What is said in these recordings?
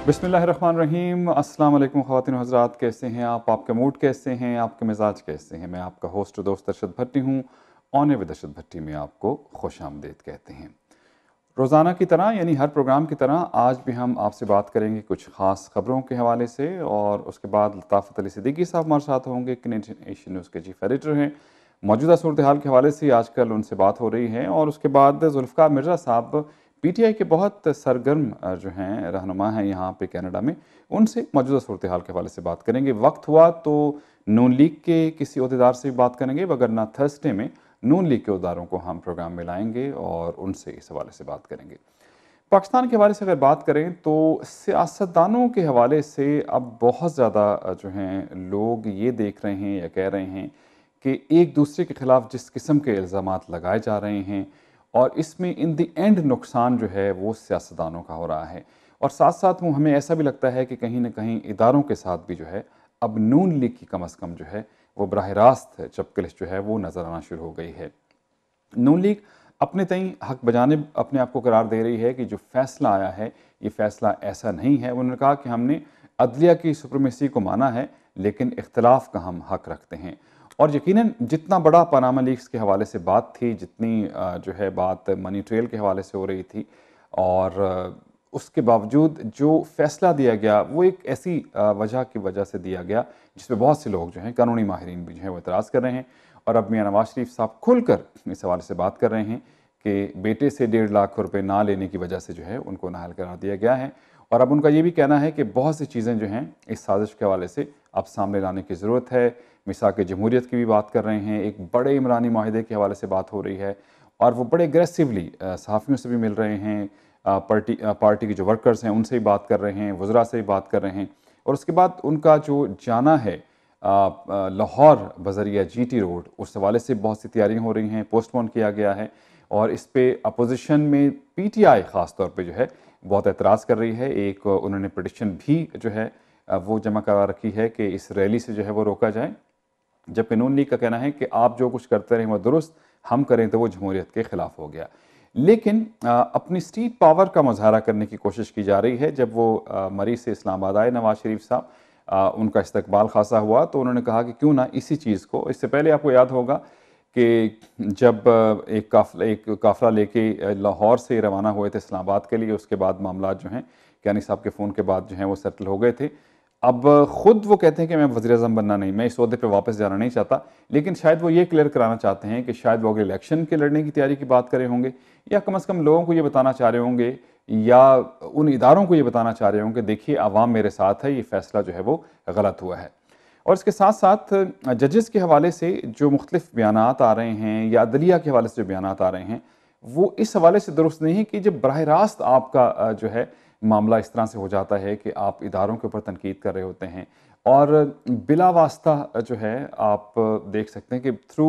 बिस्मिल्लाहिर्रहमानिर्रहीम। अस्सलाम वालेकुम ख़वातीन व हज़रात, कैसे हैं आप? आपका मूड कैसे हैं? आपके मिजाज कैसे हैं? मैं आपका होस्ट दोस्त अरशद भट्टी हूँ। ऑन विद अरशद भट्टी में आपको खुशामदीद कहते हैं। रोज़ाना की तरह यानी हर प्रोग्राम की तरह आज भी हम आपसे बात करेंगे कुछ ख़ास ख़बरों के हवाले से, और उसके बाद लताफ़त अली सिद्दीकी साहब हमारे साथ होंगे, कनेक्शन एशियन न्यूज़ के चीफ़ एडिटर हैं। मौजूदा सूरत हाल के हवाले से आजकल उनसे बात हो रही है, और उसके बाद ज़ुल्फ़िकार मिर्ज़ा साहब पीटीआई के बहुत सरगर्म जो हैं रहनुमा हैं यहाँ पे कनाडा में, उनसे मौजूदा सूरत हाल के हवाले से बात करेंगे। वक्त हुआ तो नून लीग के किसी अहदेदार से भी बात करेंगे, वगरना थर्सडे में नून लीग के अहदेदारों को हम प्रोग्राम में लाएंगे और उनसे इस हवाले से बात करेंगे। पाकिस्तान के हवाले से अगर बात करें तो सियासतदानों के हवाले से अब बहुत ज़्यादा जो हैं लोग ये देख रहे हैं या कह रहे हैं कि एक दूसरे के ख़िलाफ़ जिस किस्म के इल्ज़ामात लगाए जा रहे हैं, और इसमें इन द एंड नुकसान जो है वो सियासतदानों का हो रहा है। और साथ साथ वो हमें ऐसा भी लगता है कि कहीं न कहीं इदारों के साथ भी जो है अब नून लीग की कम अज़ कम जो है वो बराह रास्त चपकलिश जो है वो नज़र आना शुरू हो गई है। नून लीग अपने तई हक बजानिब अपने आप को करार दे रही है कि जो फ़ैसला आया है ये फ़ैसला ऐसा नहीं है। उन्होंने कहा कि हमने अदलिया की सुप्रीमेसी को माना है, लेकिन इख्तिलाफ़ का हम हक रखते हैं। और यकीनन जितना बड़ा पनामा लीक्स के हवाले से बात थी, जितनी जो है बात मनी ट्रेल के हवाले से हो रही थी, और उसके बावजूद जो फ़ैसला दिया गया वो एक ऐसी वजह की वजह से दिया गया जिस पे बहुत से लोग जो हैं कानूनी माहिरीन भी जो है वो एतराज़ कर रहे हैं। और अब मियां नवाज शरीफ साहब खुलकर इस हवाले से बात कर रहे हैं कि बेटे से 1.5 लाख रुपए ना लेने की वजह से जो है उनको नाअहल करार दिया गया है। और अब उनका ये भी कहना है कि बहुत सी चीज़ें जो हैं इस साजिश के हवाले से अब सामने लाने की ज़रूरत है। मिसाक जमहूरियत की भी बात कर रहे हैं, एक बड़े इमरानी माहिदे के हवाले से बात हो रही है, और वो बड़े अग्रेसिवली सहाफ़ियों से भी मिल रहे हैं, पार्टी के जो वर्कर्स हैं उनसे भी बात कर रहे हैं, वज़रा से भी बात कर रहे हैं। और उसके बाद उनका जो जाना है लाहौर बज़रिया जीटी रोड, उस हवाले से बहुत सी तैयारियाँ हो रही हैं, पोस्टपोन किया गया है। और इस पे अपोजिशन में पीटीआई ख़ास तौर पे जो है बहुत एतराज़ कर रही है। एक उन्होंने पिटिशन भी जो है वो जमा करा रखी है कि इस रैली से जो है वो रोका जाए, जबकि नून लीग का कहना है कि आप जो कुछ करते रहें वो दुरुस्त, हम करें तो वो जमहूरियत के ख़िलाफ़ हो गया। लेकिन अपनी स्ट्रीट पावर का मुज़ाहरा करने की कोशिश की जा रही है। जब वो मरी से इस्लामाबाद आए नवाज़ शरीफ साहब, उनका इस्तकबाल ख़ासा हुआ, तो उन्होंने कहा कि क्यों ना इसी चीज़ को, इससे पहले आपको याद होगा कि जब एक काफ़िला लेके लाहौर से रवाना हुए थे इस्लामाबाद के लिए, उसके बाद मामला जो हैं कियानी साहब के फ़ोन के बाद जो हैं वो सेटल हो गए थे। अब ख़ुद वो कहते हैं कि मैं वज़ीर-ए-आज़म बनना नहीं, मैं इस ओहदे पे वापस जाना नहीं चाहता, लेकिन शायद वो ये क्लियर कराना चाहते हैं कि शायद वो अगले इलेक्शन के लड़ने की तैयारी की बात कर रहे होंगे, या कम अज़ कम लोगों को ये बताना चाह रहे होंगे, या उन इदारों को ये बताना चाह रहे होंगे देखिए आवाम मेरे साथ है, ये फ़ैसला जो है वो गलत हुआ है। और इसके साथ साथ जजेस के हवाले से जो मुख्तलिफ बयानात आ रहे हैं, या अदलिया के हवाले से जो बयानात आ रहे हैं, वो इस हवाले से दुरुस्त नहीं है कि जब बराह रास्त आपका जो है मामला इस तरह से हो जाता है कि आप इदारों के ऊपर तनकीद कर रहे होते हैं, और बिला वास्ता जो है आप देख सकते हैं कि थ्रू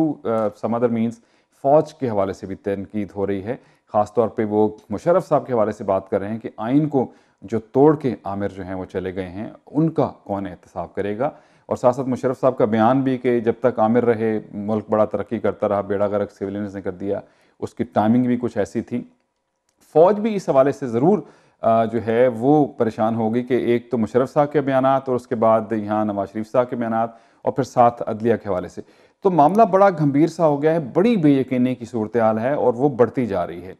सम अदर मीन्स फ़ौज के हवाले से भी तनकीद हो रही है। ख़ास तौर पे वो मुशर्रफ साहब के हवाले से बात कर रहे हैं कि आइन को जो तोड़ के आमिर जो हैं वो चले गए हैं, उनका कौन एहतसाब करेगा। और साथ साथ मुशर्रफ साहब का बयान भी कि जब तक आमिर रहे मुल्क बड़ा तरक्की करता रहा, बेड़ा गर्क सिविलियंस ने कर दिया, उसकी टाइमिंग भी कुछ ऐसी थी। फ़ौज भी इस हवाले से ज़रूर जो है वो परेशान होगी कि एक तो मुशर्रफ साहब के बयानात, और उसके बाद यहाँ नवाज शरीफ साहब के बयानात, और फिर साथ अदलिया के हवाले से, तो मामला बड़ा गंभीर सा हो गया है, बड़ी बेयकीनी की सूरत हाल है, और वो बढ़ती जा रही है।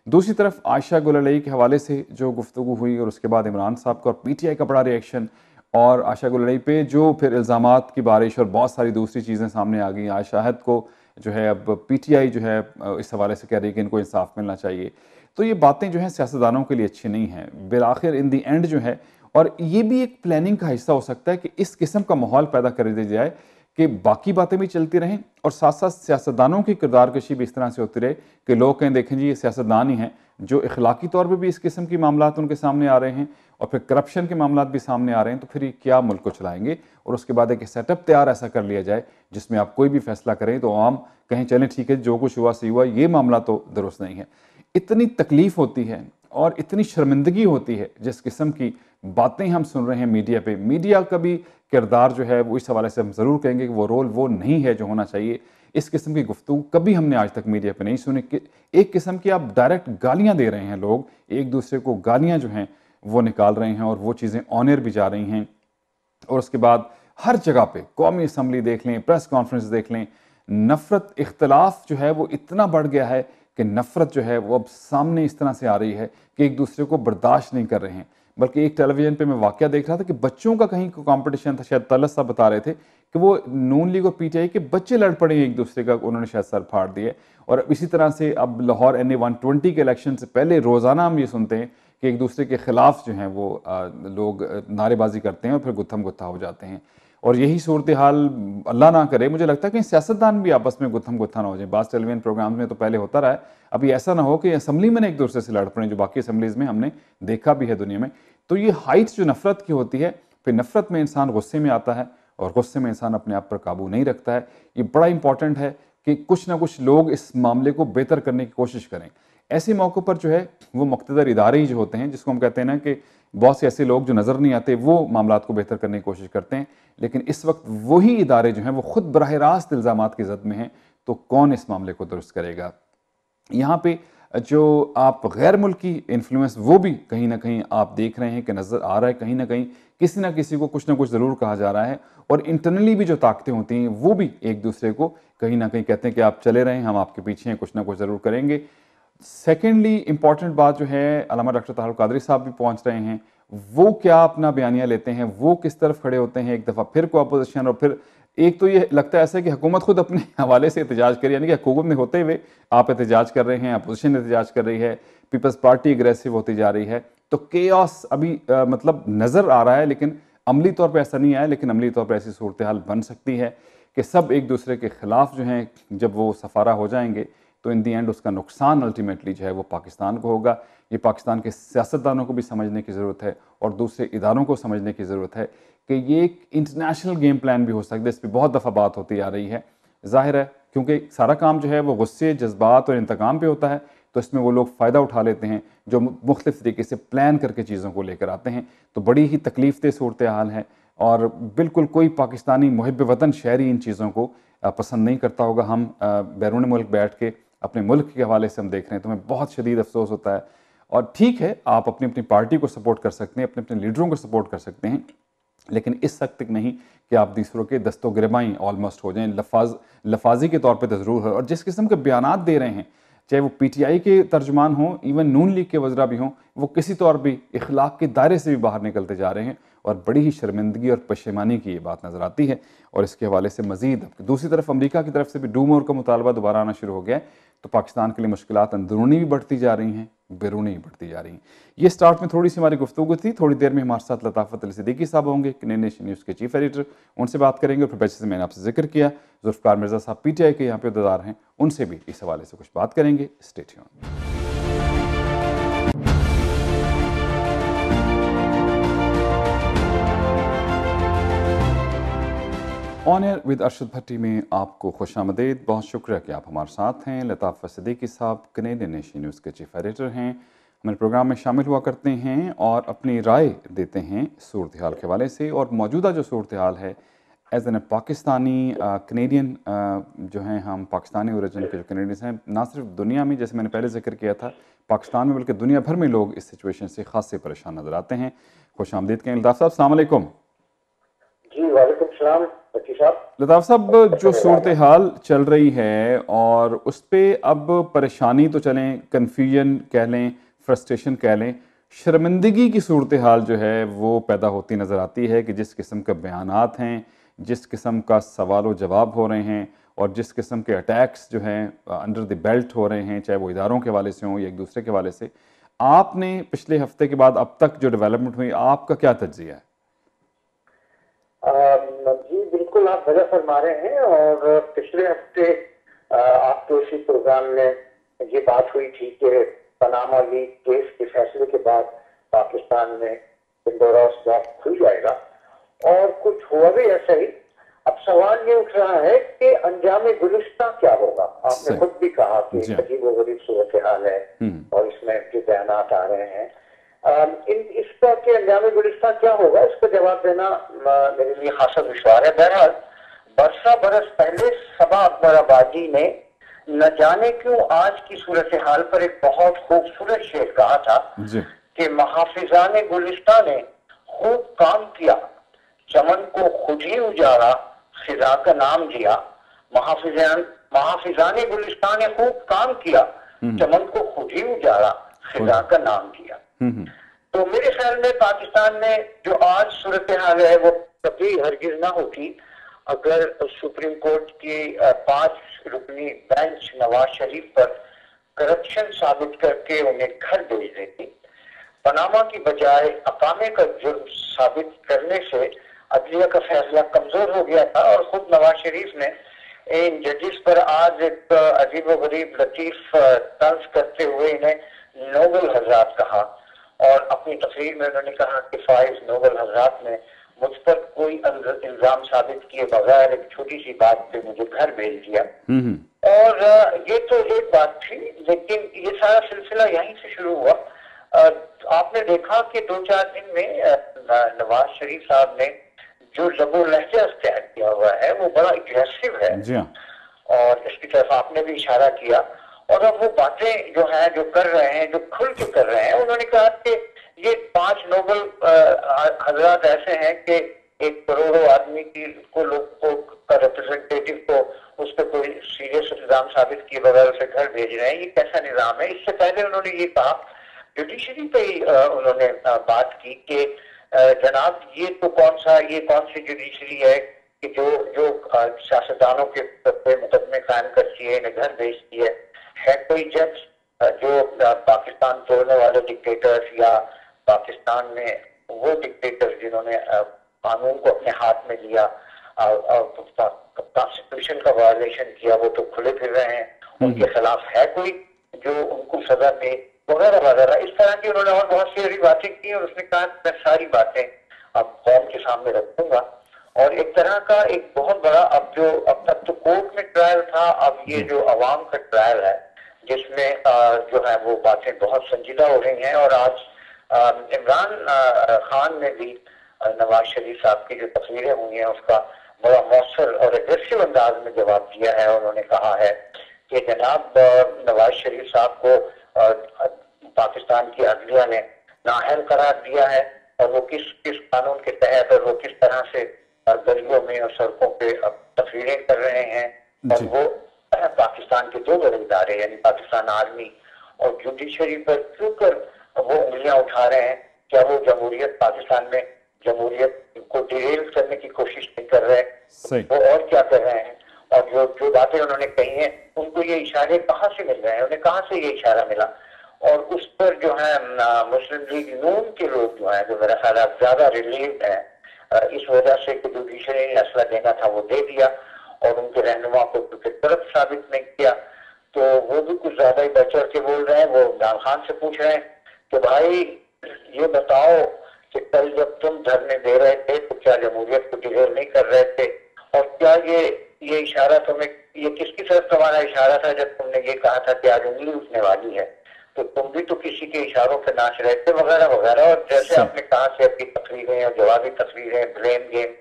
दूसरी तरफ आयशा गुल अलई के हवाले से जो गुफ्तगू हुई, और उसके बाद इमरान साहब का और पीटीआई का बड़ा रिएक्शन, और आयशा गुल अलई पे जो फिर इल्ज़ामात की बारिश और बहुत सारी दूसरी चीज़ें सामने आ गई। आयशा अहद को जो है अब पीटीआई जो है इस हवाले से कह रही है कि इनको इंसाफ मिलना चाहिए। तो ये बातें जो हैं सियासतदानों के लिए अच्छी नहीं हैं बिलाखिर इन दी एंड जो है। और ये भी एक प्लानिंग का हिस्सा हो सकता है कि इस किस्म का माहौल पैदा कर दिया जाए कि बाकी बातें भी चलती रहें, और साथ साथ सियासतदानों की किरदार कशी भी इस तरह से होती रहे कि लोग कहें देखें जी ये सियासतदान ही हैं जो इखलाकी तौर पर भी इस किस्म की मामलात उनके सामने आ रहे हैं, और फिर करप्शन के मामलात भी सामने आ रहे हैं, तो फिर ये क्या मुल्क को चलाएंगे। और उसके बाद एक सेटअप तैयार ऐसा कर लिया जाए जिसमें आप कोई भी फैसला करें तो आम कहें चलें ठीक है जो कुछ हुआ सही हुआ, ये मामला तो दुरुस्त नहीं है। इतनी तकलीफ होती है और इतनी शर्मिंदगी होती है जिस किस्म की बातें हम सुन रहे हैं मीडिया पे। मीडिया का भी किरदार जो है वो इस हवाले से हम ज़रूर कहेंगे कि वो रोल वो नहीं है जो होना चाहिए। इस किस्म की गुफ्तगू कभी हमने आज तक मीडिया पे नहीं सुनी कि एक किस्म की आप डायरेक्ट गालियां दे रहे हैं, लोग एक दूसरे को गालियां जो हैं वो निकाल रहे हैं और वो चीज़ें ऑन एयर भी जा रही हैं। और उसके बाद हर जगह पे कौमी असम्बली देख लें, प्रेस कॉन्फ्रेंस देख लें, नफ़रत इख्तलाफ जो है वो इतना बढ़ गया है कि नफ़रत जो है वो अब सामने इस तरह से आ रही है कि एक दूसरे को बर्दाश्त नहीं कर रहे हैं। बल्कि एक टेलीविज़न पे मैं वाक़या देख रहा था कि बच्चों का कहीं कॉम्पिटिशन था, शायद तलत साहब बता रहे थे कि वो नून लीग और पीटीआई के बच्चे लड़ पड़े एक दूसरे का, उन्होंने शायद सर फाड़ दिए। और इसी तरह से अब लाहौर NA 120 के इलेक्शन से पहले रोज़ाना हम ये सुनते हैं कि एक दूसरे के खिलाफ जो हैं वो लोग नारेबाजी करते हैं और फिर गुत्थम गुत्था हो जाते हैं। और यही सूरत हाल अल्लाह ना करे, मुझे लगता है कि सियासतदान भी आपस में गुत्थम गुत्था ना हो जाए। बास टेलीविजन प्रोग्राम में तो पहले होता रहा है, अभी ऐसा ना हो कि असम्बली में एक दूसरे से लड़ पड़े, जो बाकी असम्बलीज़ में हमने देखा भी है दुनिया में। तो ये हाइट जो नफ़रत की होती है, फिर नफ़रत में इंसान गुस्से में आता है और गुस्से में इंसान अपने आप पर काबू नहीं रखता है। ये बड़ा इंपॉर्टेंट है कि कुछ ना कुछ लोग इस मामले को बेहतर करने की कोशिश करें। ऐसे मौक़ों पर जो है वो मुक़्तदर इदारे ही जो होते हैं, जिसको हम कहते हैं ना कि बहुत से ऐसे लोग जो नज़र नहीं आते, वो मामलात को बेहतर करने की कोशिश करते हैं। लेकिन इस वक्त वही इदारे जो हैं वो खुद बराह रास्त इल्ज़ामात की ज़द में हैं, तो कौन इस मामले को दुरुस्त करेगा? यहाँ पे जो आप गैर मुल्की इन्फ्लुएंस, वो भी कहीं ना कहीं आप देख रहे हैं कि नज़र आ रहा है, कहीं ना कहीं किसी ना किसी को कुछ ना कुछ ज़रूर कहा जा रहा है। और इंटरनली भी जो ताकतें होती हैं वो भी एक दूसरे को कहीं ना कहीं कहते हैं कि आप चले रहें, हम आपके पीछे हैं, कुछ ना कुछ ज़रूर करेंगे। सेकेंडली इंपॉर्टेंट बात जो है, अल्लामा डॉक्टर ताहिर कादरी साहब भी पहुंच रहे हैं, वो क्या अपना बयानिया लेते हैं, वो किस तरफ खड़े होते हैं, एक दफ़ा फिर को अपोजिशन, और फिर एक तो ये लगता है ऐसा कि हुकूमत खुद अपने हवाले से एहतजाज करे, यानी कि हुकूमत में होते हुए आप एहतजाज कर रहे हैं, अपोजिशन एहतजाज कर रही है, पीपल्स पार्टी एग्रेसिव होती जा रही है। तो केओस अभी मतलब नज़र आ रहा है, लेकिन अमली तौर पर ऐसा नहीं आया, लेकिन अमली तौर पर ऐसी सूरत हाल बन सकती है कि सब एक दूसरे के खिलाफ जो हैं, जब वो सफारा हो जाएंगे तो इन दी एंड उसका नुकसान अल्टीमेटली जो है वो पाकिस्तान को होगा। ये पाकिस्तान के सियासतदानों को भी समझने की ज़रूरत है और दूसरे इदारों को समझने की ज़रूरत है कि ये एक इंटरनेशनल गेम प्लान भी हो सकता है। इस पर बहुत दफ़ा बात होती आ रही है, ज़ाहिर है क्योंकि सारा काम जो है वो गुस्से, जज्बात और इंतकाम पे होता है, तो इसमें वो लोग फ़ायदा उठा लेते हैं जो मुख्तलिफ़ तरीके से प्लान करके चीज़ों को लेकर आते हैं। तो बड़ी ही तकलीफ दह सूरत हाल है और बिल्कुल कोई पाकिस्तानी मुहिब वतन शहरी इन चीज़ों को पसंद नहीं करता होगा। हम बैरून मुल्क बैठ के अपने मुल्क के हवाले से हम देख रहे हैं तो हमें बहुत शदीद अफसोस होता है। और ठीक है, आप अपनी अपनी पार्टी को सपोर्ट कर सकते हैं, अपने अपने लीडरों को सपोर्ट कर सकते हैं, लेकिन इस हद तक नहीं कि आप दूसरों के दस्तो गिरबाई ऑलमोस्ट हो जाएं, लफाजी के तौर पे तो ज़रूर है। और जिस किस्म के बयानात दे रहे हैं, चाहे वो PTI के तर्जुमान हों, इवन नून लीग के वज़रा भी हों, वो किसी तौर भी इखलाक के दायरे से भी बाहर निकलते जा रहे हैं और बड़ी ही शर्मिंदगी और पशेमानी की ये बात नज़र आती है। और इसके हवाले से मज़ीद दूसरी तरफ अमेरिका की तरफ से भी डू मोर का मुतालबा दोबारा आना शुरू हो गया है, तो पाकिस्तान के लिए मुश्किलात अंदरूनी भी बढ़ती जा रही हैं, बैरूनी भी बढ़ती जा रही हैं। ये स्टार्ट में थोड़ी सी हमारी गुफ्तगू थी। थोड़ी देर में हमारे साथ लताफ़त अली सिद्दीकी साहब होंगे, कनेडियन नेशन न्यूज़ के चीफ एडिटर, उनसे बात करेंगे। और फिर जैसे मैंने आपसे जिक्र किया, जुल्फ़िकार मिर्ज़ा साहब PTI के यहाँ पे अहदेदार हैं, उनसे भी इस हवाले से कुछ बात करेंगे। Stay tuned. On air with Arshad Bhatti में आपको खुशामदीद। बहुत शुक्रिया कि आप हमारे साथ हैं। लताफ़त सिद्दीकी साहब कनेडियन नेशन न्यूज़ के चीफ एडिटर हैं, हमारे प्रोग्राम में शामिल हुआ करते हैं और अपनी राय देते हैं सूरत हाल के हवाले से। और मौजूदा जो सूरत हाल है, एज एन पाकिस्तानी कनेडियन जो हैं, हम पाकिस्तानी ओरिजिन के जो कनेडियंस हैं, ना सिर्फ दुनिया में, जैसे मैंने पहले जिक्र किया था, पाकिस्तान में, बल्कि दुनिया भर में लोग इस सिचुएशन से खासे परेशान नज़र आते हैं। खुश आमदीद कहें लताफ़ साहब। अस्सलाम वालेकुम। जी वालेकुम सलाम भट्टी साहब। लताफ़ साहब, जो सूरत हाल चल रही है और उस पर अब परेशानी तो चलें, कन्फ्यूजन कह लें, फ्रस्ट्रेशन कह लें, शर्मिंदगी की सूरत हाल जो है वो पैदा होती नज़र आती है कि जिस किस्म के बयानात हैं, जिस किस्म का सवाल व जवाब हो रहे हैं और जिस किस्म के अटैक्स जो हैं अंडर द बेल्ट हो रहे हैं, चाहे वो इदारों के हवाले से हों या एक दूसरे के हवाले से, आपने पिछले हफ्ते के बाद अब तक जो डेवलपमेंट हुई, आपका क्या तज्जिया है? जी बिल्कुल, आप वजह फरमा रहे हैं। और पिछले हफ्ते आपके इसी प्रोग्राम में ये बात हुई थी कि पनामा लीक केस के फैसले के बाद पाकिस्तान में पिंडोरा बॉक्स खुल जाएगा, और कुछ हुआ भी ऐसा ही। अब सवाल ये उठ रहा है कि अंजाम गुलिस्तां क्या होगा। आपने खुद भी कहा कि अजीब व गरीब सूरत हाल है और इसमें जो बयानात आ रहे हैं, इस पर के अंजाम गुलिस्तां क्या होगा, इसका जवाब देना मेरे लिए खासा दुश्वार है। बहरहाल बरसा बरस पहले सबा अकबराबादी ने न जाने क्यों आज की सूरत हाल पर एक बहुत खूबसूरत शेर कहा था कि महाफिजान गुलिस्तान ने खूब काम किया, चमन को खुद ही उजाड़ा, फिजा का नाम दिया। महाफिजान गुलिस्तान ने खूब काम किया, चमन को खुद ही उजाड़ा, फिजा का नाम दिया। तो मेरे ख्याल में पाकिस्तान में जो आज सूरत हाल है वो कभी हरगिज ना होती अगर सुप्रीम कोर्ट की 5 रुकनी बेंच नवाज शरीफ पर करप्शन साबित करके उन्हें घर भेज देती। पनामा की बजाय अकामे का जुर्म साबित करने से अदलिया का फैसला कमजोर हो गया था और खुद नवाज शरीफ ने इन जजेस पर आज एक अजीब व गरीब लतीफ तंज करते हुए इन्हें नोबल हजरात कहा और अपनी तकरीर में उन्होंने कहा कि फाइज नोबल हजरात ने मुझ पर कोई इल्जाम साबित किए बगैर एक छोटी सी बात पे मुझे घर भेज दिया। और ये तो एक बात थी, लेकिन ये सारा सिलसिला यहीं से शुरू हुआ। आपने देखा कि 2-4 दिन में नवाज शरीफ साहब ने जो लबो लहजा इख्तियार किया हुआ है वो बड़ा एग्रेसिव है जी हाँ। और इसकी तरफ आपने भी इशारा किया। और अब वो बातें जो है जो कर रहे हैं, जो खुल के कर रहे हैं, उन्होंने कहा कि ये 5 नोबल हजरात ऐसे हैं कि 1 करोड़ों आदमी को लोग का रिप्रेजेंटेटिव को उस पर कोई सीरियस इल्जाम साबित किए बगैर उसे घर भेज रहे हैं, ये कैसा निजाम है। इससे पहले उन्होंने ये कहा, जुडिशरी पे ही उन्होंने बात की कि जनाब ये कौन सी जुडिशरी है कि जो सियासतदानों के मुकदमे कायम करती है, इन्हें घर भेजती है कोई जज जो पाकिस्तान तोड़ने वाले डिक्टेटर्स या पाकिस्तान में वो डिक्टेटर्स जिन्होंने कानून को अपने हाथ में लिया कॉन्स्टिट्यूशन का वायलेशन किया, वो तो खुले फिर रहे हैं, उनके खिलाफ है कोई जो उनको सजा दे वगैरह वगैरह। इस तरह की उन्होंने और बहुत सी बातें की और उसने कहा मैं सारी बातें अब कौम के सामने रखूंगा। और एक तरह का एक बहुत बड़ा अब तक तो कोर्ट में ट्रायल था, अब ये जो अवाम का ट्रायल है जिसमें जो है वो बातें बहुत संजीदा हो रही हैं। और आज इमरान खान ने भी नवाज शरीफ साहब की जो तस्वीरें हुई हैं उसका बड़ा मौसर और एग्रेसिव अंदाज में जवाब दिया है। उन्होंने कहा है कि जनाब नवाज शरीफ साहब को पाकिस्तान की अदलिया ने नाअहल करार दिया है और वो किस कानून के तहत और वो किस तरह से गलियों में और सड़कों पे तस्वीरें कर रहे हैं। और वो पाकिस्तान के 2 बड़े इदारे यानी पाकिस्तान आर्मी और जुडिशरी पर क्यों कर वो उंगलियां उठा रहे हैं। क्या वो जमहूरियत पाकिस्तान में जमहूरियत को डिरेल करने की कोशिश नहीं कर रहे, वो और क्या कर रहे हैं। और जो बातें उन्होंने कही हैं उनको ये इशारे कहाँ से मिल रहे हैं, उन्हें कहाँ से ये इशारा मिला। और उस पर जो है मुस्लिम लीग नून के लोग जो है जो मेरा ख्याल ज्यादा रिलीव्ड है इस वजह से कि जुडिशरी ने फैसला देना था वो दे दिया और उनके रहनुमा को गलत साबित नहीं किया। तो वो भी कुछ ज्यादा ही बढ़ चढ़ के बोल रहे हैं। वो इमरान खान से पूछ रहे हैं कि भाई ये बताओ कि कल जब तुम धरने दे रहे थे तो क्या जमहूरियत को डिक्लेयर नहीं कर रहे थे, और क्या ये इशारा तुम्हें ये किसकी तरफ तुम्हारा इशारा था जब तुमने ये कहा था कि आज उंगली उठने वाली है, तो तुम भी तो किसी के इशारों पर नाच रहे थे वगैरह वगैरह। और जैसे आपने कहा कि आपकी तस्वीरें और जवाबी तस्वीरें ब्लेम गेम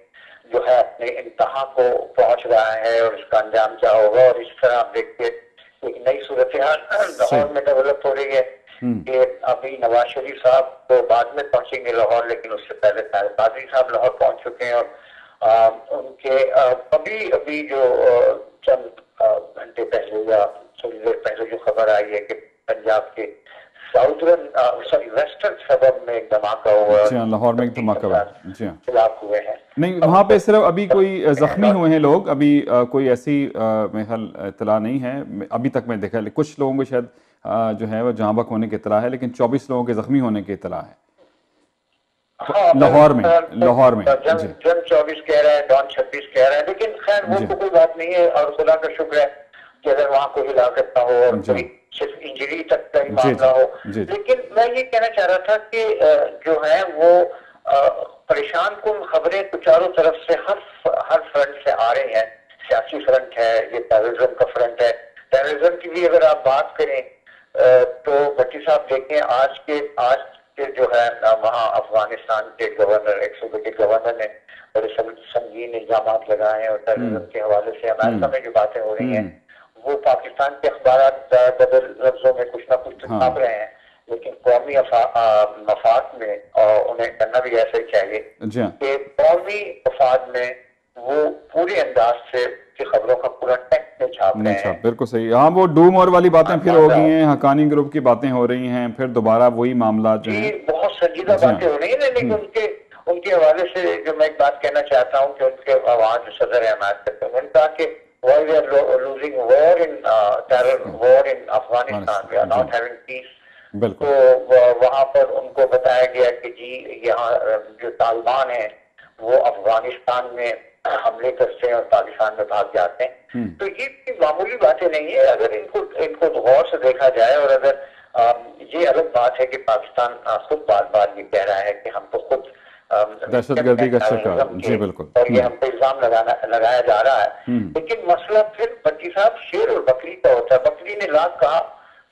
जो है अपने इंतहा को पहुंच रहा है और इसका अंजाम क्या होगा। और इस तरह आप देखिए एक नई सूरत लाहौर में डेवलप हो रही है कि अभी नवाज शरीफ साहब तो बाद में पहुंचेंगे लाहौर, लेकिन उससे पहले कादरी साहब लाहौर पहुंच चुके हैं। और उनके अभी जो चंद घंटे पहले या थोड़ी देर पहले जो खबर आई है कि पंजाब के वेस्टर्न सबब में एक धमाका हुआ, लाहौर में एक धमाका हुआ, खिलाफ हुए हैं। नहीं, वहाँ पे सिर्फ अभी कोई जख्मी हुए हैं लोग, अभी कोई ऐसी मेरे इतला नहीं है अभी तक मैं देखा। कुछ लोगों को शायद जो है वो जहाँ बक होने की इतला है, लेकिन 24 लोगों के जख्मी होने की इतला है। हाँ, लाहौर में जन 24 कह रहे हैं, डॉन 26 कह रहे हैं, लेकिन खैर वो तो कोई बात नहीं है। और खुदा का शुक्र है कि अगर वहाँ कोई हिलाकत ना हो और कोई सिर्फ इंजरी तक का ही मामला हो। लेकिन मैं ये कहना चाह रहा था कि जो है वो परेशान कुन खबरें तो चारों तरफ से हर फ्रंट से आ रही हैं। सियासी फ्रंट है, ये टेररिज्म का फ्रंट है। टेररिज्म की भी अगर आप बात करें तो भट्टी साहब देखें आज के जो है वहाँ अफगानिस्तान के गवर्नर, एक सूबे के गवर्नर ने बड़े संगीन इल्जाम लगाए हैं और टेररिज्म के हवाले से अमेरिका में जो बातें हो रही हैं वो पाकिस्तान के अखबार बदल लफ्जों में कुछ ना कुछ छाप रहे हैं। लेकिन कौमी मफाद में उन्हें करना भी ऐसा ही चाहिए जी हाँ, कि कौमी मफाद में वो पूरे अंदाज से की खबरों का पूरा टेक्स्ट में छाप नहीं रहे हैं। छाप, बिल्कुल सही। हाँ, वो डूम और वाली बातें फिर हो माजा गई हैं, हकानी ग्रुप की बातें हो रही हैं, फिर दोबारा वही मामला जो जी है। बहुत संजीदा जी हाँ। बातें हो रही है ना, लेकिन उनके हवाले से जो मैं एक बात कहना चाहता हूँ कि उनके वहाँ जो सदर है हमारे करते हैं, उन्होंने कहा कि why we are losing war in terror war in Afghanistan, we are ji not having peace। बिल्कुल। तो वहां पर उनको बताया गया कि जी यहाँ जो तालिबान है वो अफगानिस्तान में हमले करते हैं और पाकिस्तान में भाग जाते हैं। तो ये कोई मामूली बातें नहीं है, अगर इनको इनको गौर से देखा जाए। और अगर ये अलग बात है कि पाकिस्तान खुद बार बार ये कह रहा है कि हम तो खुद दहशतगर्दी का शिकार, जी बिल्कुल। और ये हम पे इल्जाम लगाया जा रहा है। लेकिन मसला फिर भट्टी साहब शेर और बकरी का होता है। बकरी ने लाख कहा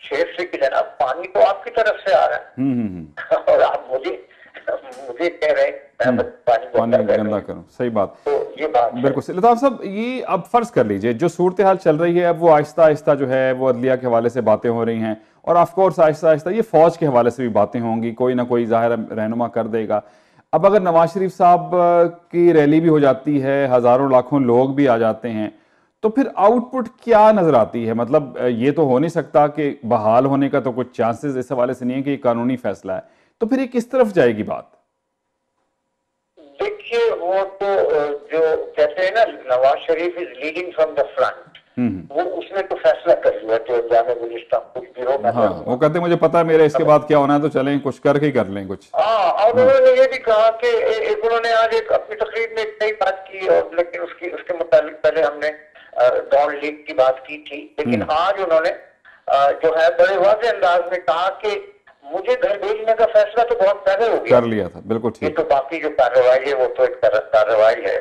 शेर से कि जनाब पानी तो आपकी तरफ से आ रहा है और आप मुझे कह रहे हैं मैं पानी गंदा करूं। सही बात। तो ये बात बिल्कुल सही। लताफ साहब, ये अब फर्ज कर लीजिए जो सूरत हाल चल रही है, अब वो आहिस्ता आहिस्ता जो है वो अदलिया के हवाले से बातें हो रही हैं, और ऑफकोर्स आहिस्ता आहिस्ता ये फौज के हवाले से भी बातें होंगी, कोई ना कोई जाहिर रहनुमा कर देगा। अब अगर नवाज शरीफ साहब की रैली भी हो जाती है, हजारों लाखों लोग भी आ जाते हैं, तो फिर आउटपुट क्या नजर आती है? मतलब ये तो हो नहीं सकता कि बहाल होने का तो कुछ चांसेस इस हवाले से नहीं है कि ये कानूनी फैसला है, तो फिर ये किस तरफ जाएगी बात? देखिए वो तो जो कहते हैं ना Nawaz Sharif is leading from the front, वो उसने तो फैसला कर लिया कि जाने गुलिस्तान कुछ गिरोह में। हाँ, वो कहते हैं मुझे पता है मेरे इसके बाद क्या होना है, तो चलें कुछ करके ही कर लें कुछ। हाँ, और उन्होंने ये भी कहा कि एक उन्होंने आज एक अपनी तकरीर में एक नई बात की, और लेकिन उसके मुताबिक पहले हमने डॉन लीग की बात की थी, लेकिन आज उन्होंने जो है बड़े वाज़ेह अंदाज में कहा कि मुझे घर भेजने का फैसला तो बहुत पहले हो गया, कर लिया था। बिल्कुल ये ठीक। तो बाकी जो कार्रवाई है वो तो एक कार्रवाई है,